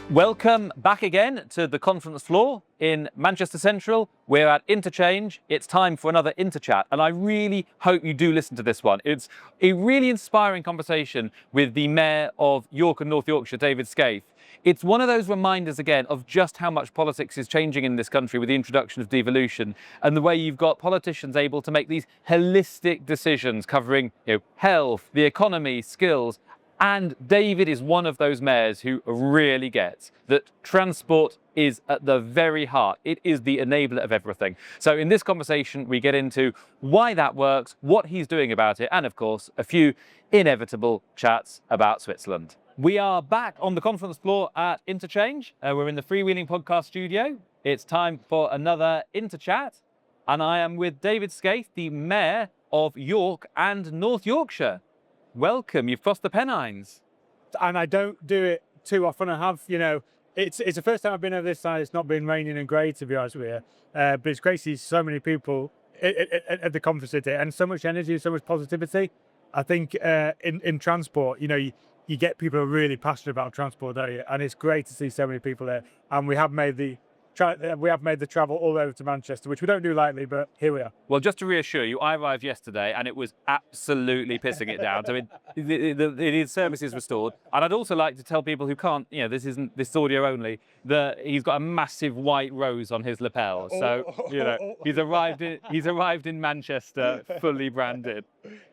Welcome back again to the conference floor in Manchester Central. We're at Interchange. It's time for another Interchat, and I really hope you do listen to this one. It's a really inspiring conversation with the Mayor of York and North Yorkshire, David Skaith. It's one of those reminders again of just how much politics is changing in this country with the introduction of devolution, and the way you've got politicians able to make these holistic decisions covering health, the economy, skills. And David is one of those mayors who really gets that transport is at the very heart. It is the enabler of everything. So in this conversation, we get into why that works, what he's doing about it, and of course, a few inevitable chats about Switzerland. We are back on the conference floor at Interchange. We're in the Freewheeling Podcast studio. It's time for another Interchat. And I am with David Skaith, the Mayor of York and North Yorkshire. Welcome, you've crossed the Pennines. And I don't do it too often. I have, it's the first time I've been over this side. It's not been raining and grey, to be honest with you. But it's great to see so many people at the conference today, and so much energy, so much positivity. I think in transport, you get people who are really passionate about transport, don't you? And it's great to see so many people there. And we have made the travel all over to Manchester, which we don't do lightly, but here we are. Well, just to reassure you, I arrived yesterday and it was absolutely pissing it down. So the service is restored. And I'd also like to tell people who can't, this is audio only, that he's got a massive white rose on his lapel. So, he's arrived in Manchester fully branded.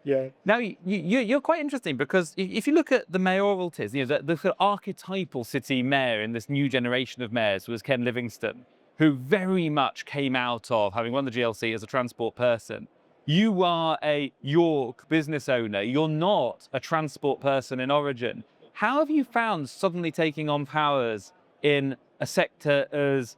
Yeah. Now, you're quite interesting because if you look at the mayoralties, the sort of archetypal city mayor in this new generation of mayors was Ken Livingstone, who very much came out of having won the GLC as a transport person. You are a York business owner. You're not a transport person in origin. How have you found suddenly taking on powers in a sector as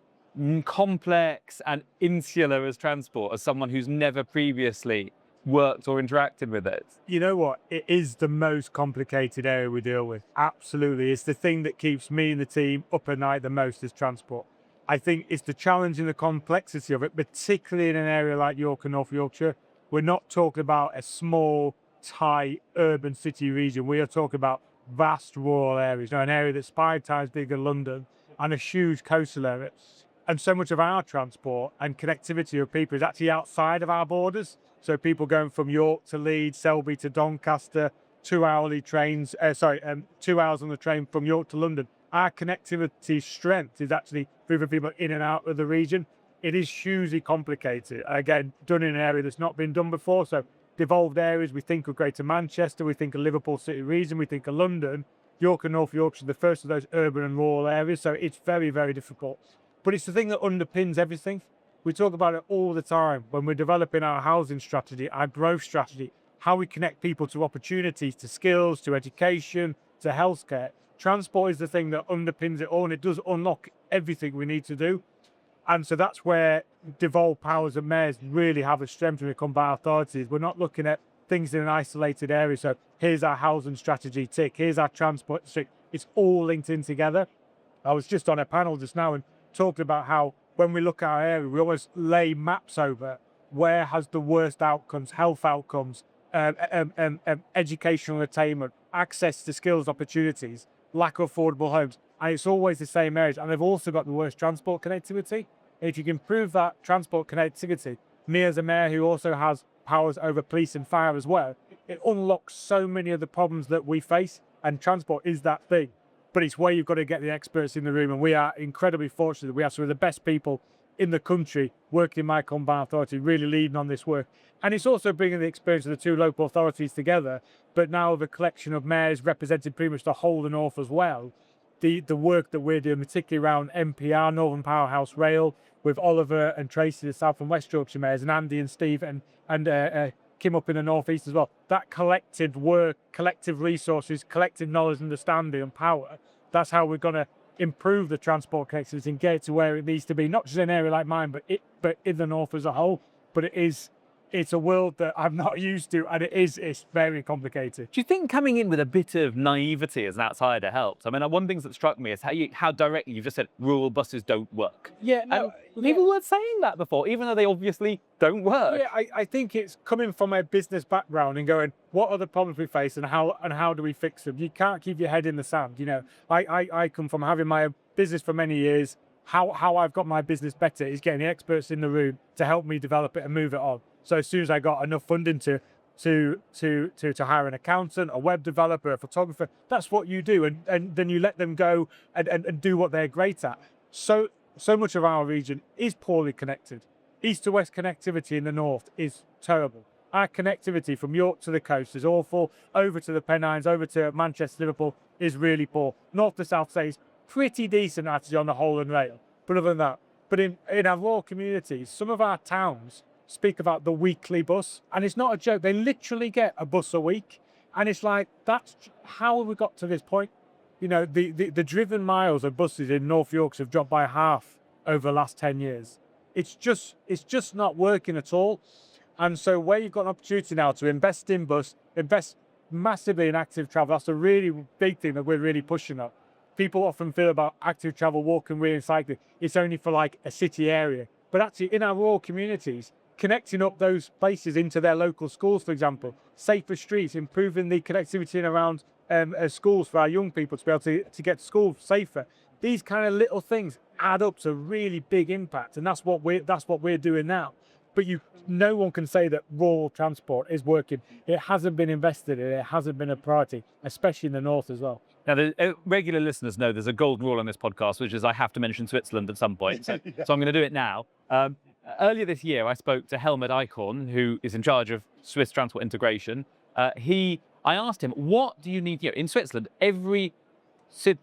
complex and insular as transport, as someone who's never previously worked or interacted with it? You know what? It is the most complicated area we deal with. Absolutely. It's the thing that keeps me and the team up at night the most is transport. I think it's the challenge and the complexity of it, particularly in an area like York and North Yorkshire. We're not talking about a small, tight, urban city region. We are talking about vast rural areas, an area that's 5 times bigger than London and a huge coastal area. And so much of our transport and connectivity of people is actually outside of our borders. So people going from York to Leeds, Selby to Doncaster, 2 hourly trains, 2 hours on the train from York to London. Our connectivity strength is actually moving people in and out of the region. It is hugely complicated. Again, done in an area that's not been done before. So devolved areas, we think of Greater Manchester, we think of Liverpool City region, we think of London. York and North Yorkshire, the first of those urban and rural areas. So it's very, very difficult. But it's the thing that underpins everything. We talk about it all the time when we're developing our housing strategy, our growth strategy, how we connect people to opportunities, to skills, to education, to healthcare. Transport is the thing that underpins it all, and it does unlock everything we need to do. And so that's where devolved powers of mayors really have a strength when we come by authorities. We're not looking at things in an isolated area. So here's our housing strategy tick, here's our transport tick. It's all linked in together. I was just on a panel just now and talking about how when we look at our area, we always lay maps over where has the worst outcomes, health outcomes, educational attainment, access to skills, opportunities, lack of affordable homes. And it's always the same areas. And they've also got the worst transport connectivity. And if you can improve that transport connectivity, me as a mayor who also has powers over police and fire as well, it unlocks so many of the problems that we face. And transport is that thing. But it's where you've got to get the experts in the room. And we are incredibly fortunate that we have some of the best people in the country working in my combined authority, really leading on this work. And it's also bringing the experience of the 2 local authorities together, but now of a collection of mayors representing pretty much the whole of the north as well. The work that we're doing, particularly around NPR, Northern Powerhouse Rail, with Oliver and Tracy, the South and West Yorkshire mayors, and Andy and Steve and Kim up in the northeast as well. That collective work, collective resources, collective knowledge, understanding and power, that's how we're going to improve the transport connectivity and get it to where it needs to be, not just in an area like mine, but in the north as a whole. But it is it's a world that I'm not used to, and it's very complicated. Do you think coming in with a bit of naivety as an outsider helps? I mean, one thing that struck me is how directly you've just said rural buses don't work. Yeah, And people were saying that before, even though they obviously don't work. Yeah, I think it's coming from a business background and going, what are the problems we face and how do we fix them? You can't keep your head in the sand. You know, I come from having my business for many years. How I've got my business better is getting the experts in the room to help me develop it and move it on. So as soon as I got enough funding to hire an accountant, a web developer, a photographer, that's what you do, and then you let them go and do what they're great at. So much of our region is poorly connected. East to west connectivity in the north is terrible. Our connectivity from York to the coast is awful. Over to the Pennines, over to Manchester, Liverpool is really poor. North to south, say, is pretty decent actually on the whole and rail. But other than that, but in our rural communities, some of our towns speak about the weekly bus, and it's not a joke. They literally get a bus a week, and it's like, that's how have we got to this point? You know, the driven miles of buses in North Yorkshire have dropped by half over the last 10 years. It's just not working at all. And so where you've got an opportunity now to invest in bus, invest massively in active travel, that's a really big thing that we're really pushing up. People often feel about active travel, walking, wheeling, cycling, it's only for like a city area. But actually in our rural communities, connecting up those places into their local schools, for example, safer streets, improving the connectivity in around schools for our young people to be able to get to school safer. These kind of little things add up to really big impact, and that's what we're doing now. But no one can say that rural transport is working. It hasn't been invested in, it hasn't been a priority, especially in the north as well. Now, regular listeners know there's a golden rule on this podcast, which is I have to mention Switzerland at some point. So, Yeah. so I'm going to do it now. Earlier this year, I spoke to Helmut Eichhorn, who is in charge of Swiss transport integration. I asked him, what do you need here? In Switzerland, every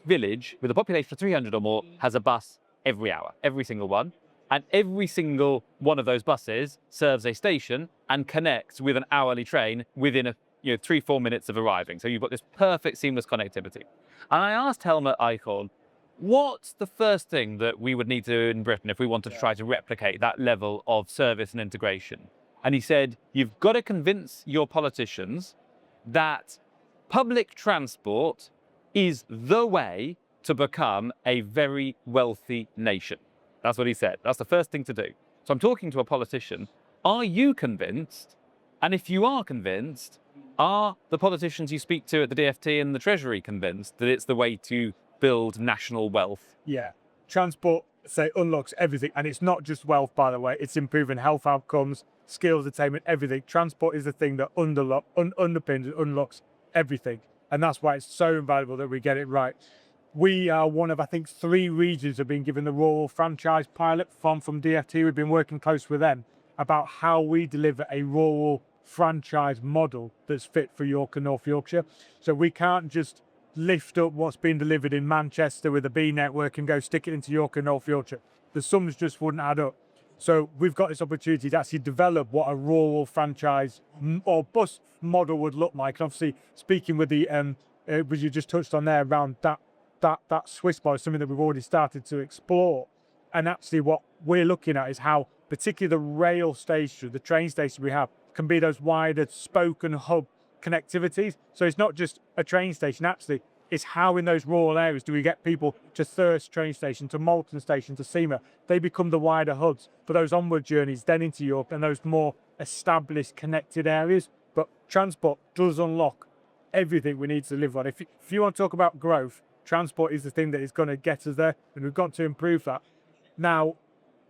village with a population of 300 or more has a bus every hour, every single one. And every single one of those buses serves a station and connects with an hourly train within 3-4 minutes of arriving. So you've got this perfect seamless connectivity. And I asked Helmut Eichhorn, what's the first thing that we would need to do in Britain if we wanted to try to replicate that level of service and integration? And he said, you've got to convince your politicians that public transport is the way to become a very wealthy nation. That's what he said. That's the first thing to do. So I'm talking to a politician. Are you convinced? And if you are convinced, are the politicians you speak to at the DfT and the Treasury convinced that it's the way to build national wealth? Yeah. Transport, say, unlocks everything. And it's not just wealth, by the way. It's improving health outcomes, skills attainment, everything. Transport is the thing that underpins and unlocks everything. And that's why it's so invaluable that we get it right. We are one of, I think, 3 regions that have been given the rural franchise pilot from DfT. We've been working close with them about how we deliver a rural franchise model that's fit for York and North Yorkshire. So we can't just lift up what's been delivered in Manchester with a B network and go stick it into York and North Yorkshire. The sums just wouldn't add up. So we've got this opportunity to actually develop what a rural franchise or bus model would look like. And obviously, speaking with the, which you just touched on there around that Swiss model is something that we've already started to explore. And actually what we're looking at is how particularly the rail station, the train station we have, can be those wider spoke and hub connectivities. So it's not just a train station, actually, it's how in those rural areas do we get people to Thirst train station, to Malton station, to Seymour. They become the wider hubs for those onward journeys then into Europe and those more established connected areas. But transport does unlock everything we need to live on. If you want to talk about growth, transport is the thing that is going to get us there, and we've got to improve that. Now,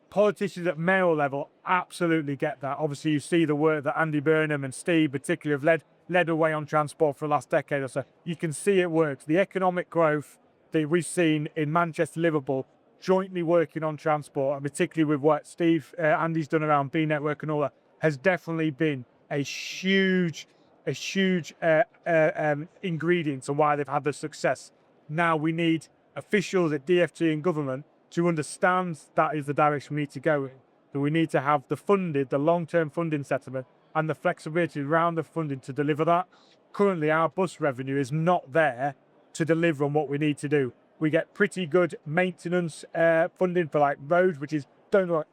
politicians at mayoral level absolutely get that. Obviously, you see the work that Andy Burnham and Steve particularly have led away on transport for the last decade or so. You can see it works. The economic growth that we've seen in Manchester, Liverpool, jointly working on transport, and particularly with what Andy's done around B Network and all that, has definitely been a huge ingredient to why they've had the success. Now we need officials at DfT and government to understand that is the direction we need to go in. So we need to have the long-term funding settlement and the flexibility around the funding to deliver that. Currently, our bus revenue is not there to deliver on what we need to do. We get pretty good maintenance funding for like roads, which is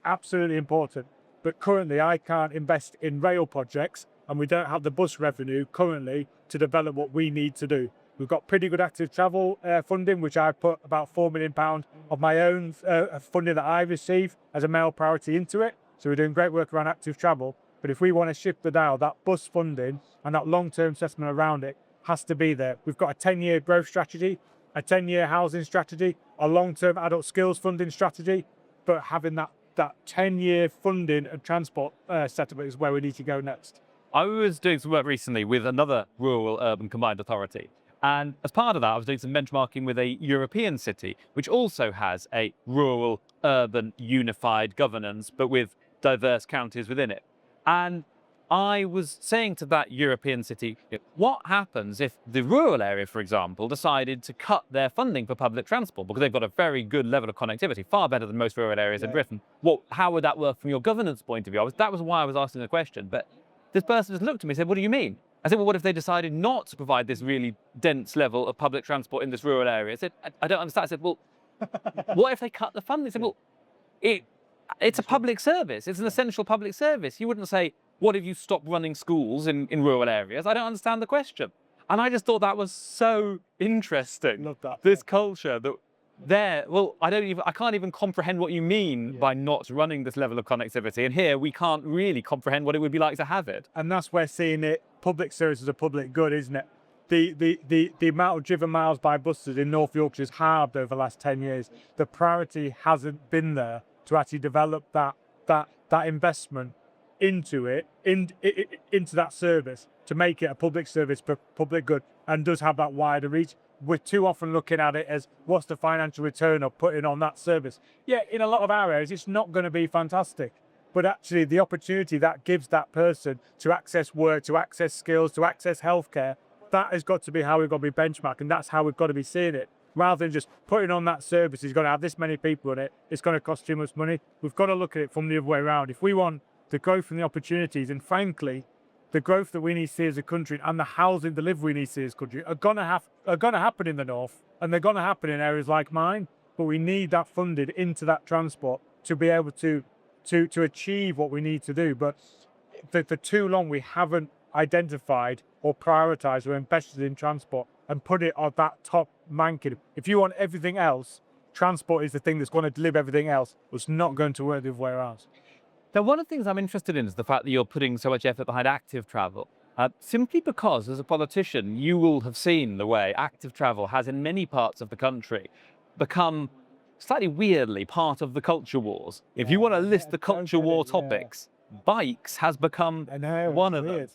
absolutely important. But currently I can't invest in rail projects, and we don't have the bus revenue currently to develop what we need to do. We've got pretty good active travel funding, which I put about £4 million of my own funding that I receive as a mail priority into it. So we're doing great work around active travel. But if we want to shift the dial, that bus funding and that long-term assessment around it has to be there. We've got a 10-year growth strategy, a 10-year housing strategy, a long-term adult skills funding strategy, but having that 10-year funding and transport setup is where we need to go next. I was doing some work recently with another rural urban combined authority. And as part of that, I was doing some benchmarking with a European city, which also has a rural urban unified governance, but with diverse counties within it. And I was saying to that European city, what happens if the rural area, for example, decided to cut their funding for public transport because they've got a very good level of connectivity, far better than most rural areas in Britain? How would that work from your governance point of view? That was why I was asking the question. But this person just looked at me and said, what do you mean? I said, well, what if they decided not to provide this really dense level of public transport in this rural area? I said, I don't understand. I said, well, what if they cut the funding? I said, well, it's a public service. It's an essential public service. You wouldn't say, what if you stop running schools in rural areas? I don't understand the question. And I just thought that was so interesting. Love that. This culture that I can't even comprehend what you mean by not running this level of connectivity. And here we can't really comprehend what it would be like to have it. And that's where seeing it, public service as a public good, isn't it? The amount of driven miles by buses in North Yorkshire has halved over the last 10 years. The priority hasn't been there to actually develop that investment into it, into that service, to make it a public service for public good, and does have that wider reach. We're too often looking at it as what's the financial return of putting on that service. Yeah, in a lot of our areas, it's not going to be fantastic. But actually the opportunity that gives that person to access work, to access skills, to access healthcare, that has got to be how we've got to be benchmarked, and that's how we've got to be seeing it. Rather than just putting on that service, it's going to have this many people on it, it's going to cost too much money. We've got to look at it from the other way around. If we want the growth and the opportunities, and frankly, the growth that we need to see as a country and the housing delivery we need to see as a country are going to happen in the north, and they're going to happen in areas like mine. But we need that funded into that transport to be able to achieve what we need to do. But for too long, we haven't identified or prioritised or invested in transport and put it on that top ranking. If you want everything else, transport is the thing that's going to deliver everything else. It's not going to work the other way around. Now, one of the things I'm interested in is the fact that you're putting so much effort behind active travel, simply because as a politician, you will have seen the way active travel has in many parts of the country become slightly weirdly part of the culture wars. If you want to list the culture war topics, bikes has become one of them.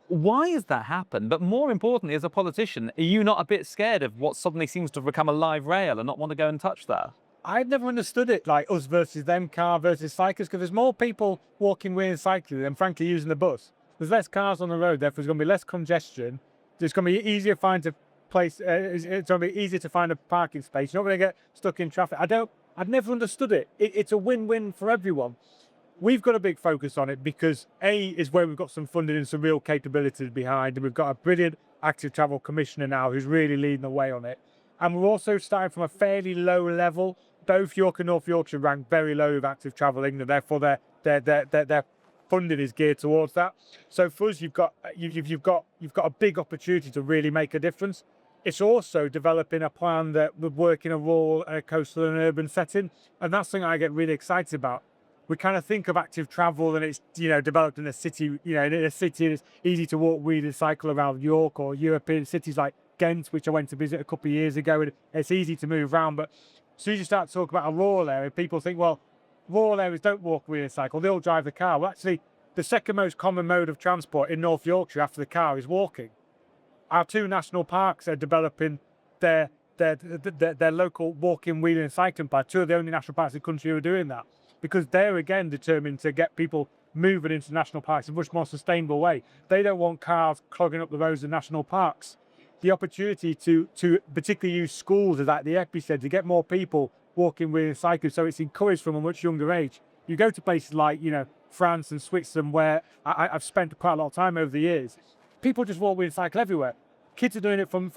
Why has that happened? But more importantly, as a politician, are you not a bit scared of what suddenly seems to have become a live rail and not want to go and touch that? I've never understood it, like us versus them, car versus cyclists, because there's more people walking with and cycling than frankly using the bus. There's less cars on the road, therefore there's going to be less congestion. It's going to be easier to find it's going to be easier to find a parking space. You're not going to get stuck in traffic. I've never understood it. It's a win-win for everyone. We've got a big focus on it because A is where we've got some funding and some real capabilities behind, and we've got a brilliant active travel commissioner now who's really leading the way on it. And we're also starting from a fairly low level. Both York and North Yorkshire rank very low with active travel in England, therefore their funding is geared towards that. So for us, you've got a big opportunity to really make a difference. It's also developing a plan that would work in a rural, a coastal and urban setting, and that's something I get really excited about. We kind of think of active travel and it's developed in a city, in a city, and it's easy to walk, read, and cycle around York or European cities like Ghent, which I went to visit a couple of years ago, and it's easy to move around. But as soon as you start talking about a rural area, people think, well, rural areas don't walk, read, and cycle, they all drive the car. Well, actually, the second most common mode of transport in North Yorkshire after the car is walking. Our two national parks are developing their local walking, wheeling, and cycling plan. Two of the only national parks in the country who are doing that, because they're again determined to get people moving into national parks in a much more sustainable way. They don't want cars clogging up the roads of national parks. The opportunity to particularly use schools as like the epicenter to get more people walking with cycling, so it's encouraged from a much younger age. You go to places like France and Switzerland, where I've spent quite a lot of time over the years. People just walk with and cycle everywhere. Kids are doing it from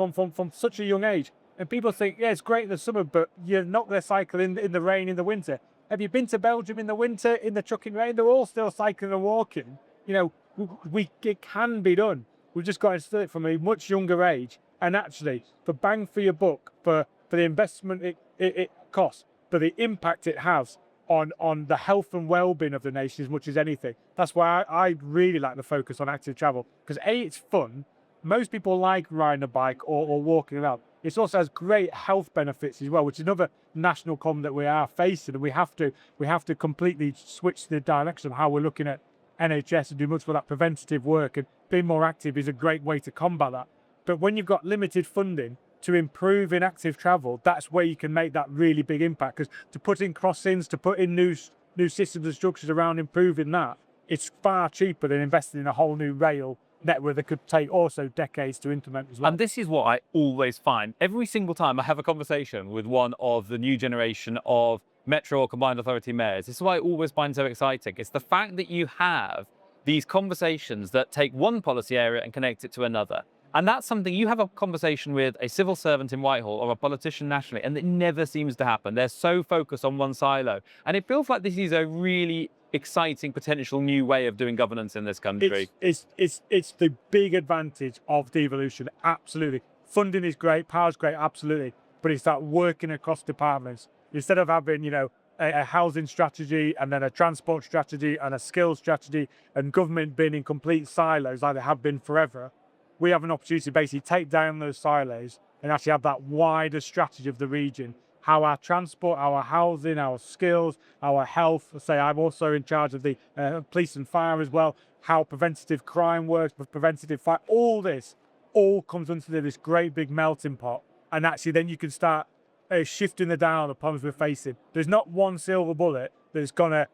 such a young age, and people think, yeah, it's great in the summer, but you're not going to cycle in the rain in the winter. Have you been to Belgium in the winter, in the trucking rain? They're all still cycling and walking. It can be done. We've just got to instill it from a much younger age. And actually, for bang for your buck, for the investment it costs, for the impact it has on the health and well-being of the nation as much as anything. That's why I really like the focus on active travel, because A, it's fun. Most people like riding a bike or walking around. It also has great health benefits as well, which is another national problem that we are facing, and we have to completely switch the direction of how we're looking at NHS and do much more of that preventative work, and being more active is a great way to combat that. But when you've got limited funding to improve in active travel, that's where you can make that really big impact. Because to put in crossings, to put in new systems and structures around improving that, it's far cheaper than investing in a whole new rail network that could take also decades to implement as well. And this is what I always find. Every single time I have a conversation with one of the new generation of metro or combined authority mayors, this is what I always find so exciting. It's the fact that you have these conversations that take one policy area and connect it to another. And that's something you have a conversation with a civil servant in Whitehall or a politician nationally, and it never seems to happen. They're so focused on one silo. And it feels like this is a really exciting potential new way of doing governance in this country. It's the big advantage of devolution, absolutely. Funding is great, power's great, absolutely. But it's that working across departments. Instead of having, a housing strategy and then a transport strategy and a skills strategy and government being in complete silos like they have been forever, we have an opportunity to basically take down those silos and actually have that wider strategy of the region. How our transport, our housing, our skills, our health, say I'm also in charge of the police and fire as well, how preventative crime works, preventative fire, all this all comes into this great big melting pot. And actually then you can start shifting the dial on the problems we're facing. There's not one silver bullet that's gonna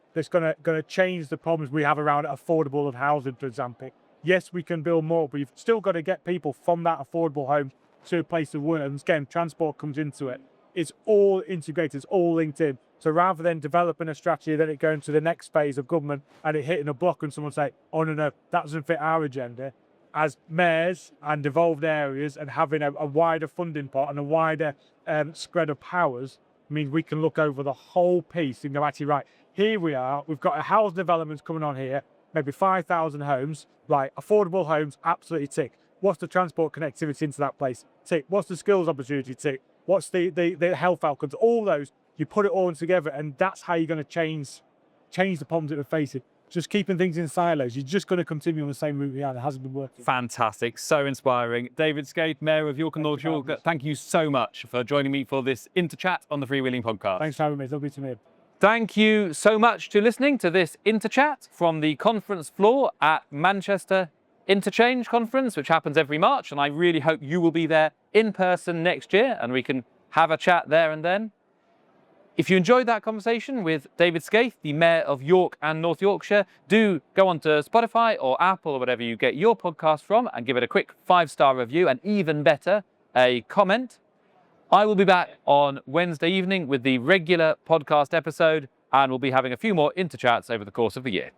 change the problems we have around affordable of housing, for example. Yes, we can build more, but you've still got to get people from that affordable home to a place of work. And again, transport comes into it. It's all integrated, it's all linked in. So rather than developing a strategy, then it going to the next phase of government and it hitting a block and someone say, oh no, that doesn't fit our agenda. As mayors and devolved areas and having a wider funding pot and a wider spread of powers means we can look over the whole piece and go, actually, right, here we are, we've got a house developments coming on here, maybe 5,000 homes, right, affordable homes, absolutely tick. What's the transport connectivity into that place? Tick. What's the skills opportunity? Tick. What's the health outcomes? All those, you put it all together, and that's how you're going to change the problems that we're facing. Just keeping things in silos, you're just going to continue on the same route we are. It hasn't been working. Fantastic, so inspiring. David Skaith, Mayor of York and North York, thank you so much for joining me for this Interchat on the Freewheeling Podcast. Thanks for having me, it's lovely to meet you. Thank you so much for listening to this Interchat from the conference floor at Manchester Interchange Conference, which happens every March, and I really hope you will be there in person next year and we can have a chat there and then. If you enjoyed that conversation with David Skaith, the Mayor of York and North Yorkshire, do go on to Spotify or Apple or whatever you get your podcast from and give it a quick 5-star review, and even better, a comment. I will be back on Wednesday evening with the regular podcast episode, and we'll be having a few more Interchats over the course of the year.